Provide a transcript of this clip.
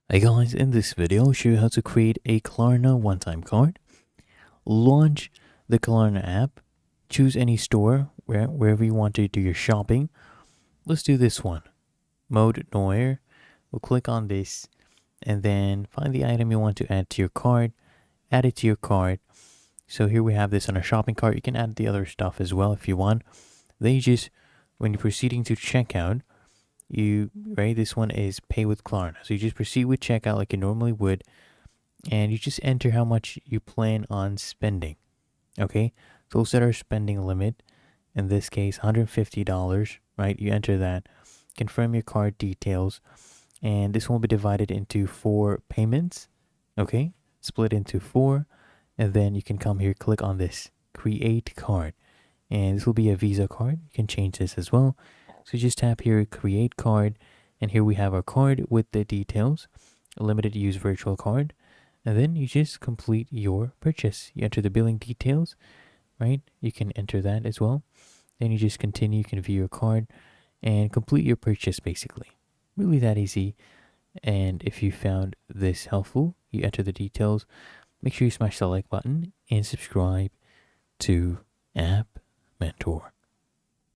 Hey guys, in this video I'll show you how to create a Klarna one-time card. Launch the Klarna app, choose any store wherever you want to do your shopping. Let's do this one, Mode Noir. We'll click on this and then find the item you want to add to your card, add it to your card. So here we have this on our shopping cart. You can add the other stuff as well if you want. Then you just, when you're proceeding to checkout, this one is pay with Klarna. So you just proceed with checkout like you normally would, and you just enter how much you plan on spending. Okay, so we'll set our spending limit, in this case $150, right? You enter that, confirm your card details, and this will be divided into 4 payments. Okay, split into 4, and then you can come here, click on this create card, and this will be a Visa card. You can change this as well. So just tap here, create card, and here we have our card with the details, a limited use virtual card, and then you just complete your purchase. You enter the billing details, right? You can enter that as well. Then you just continue, you can view your card and complete your purchase basically. Really that easy. And if you found this helpful, you enter the details. Make sure you smash the like button and subscribe to App Mentor.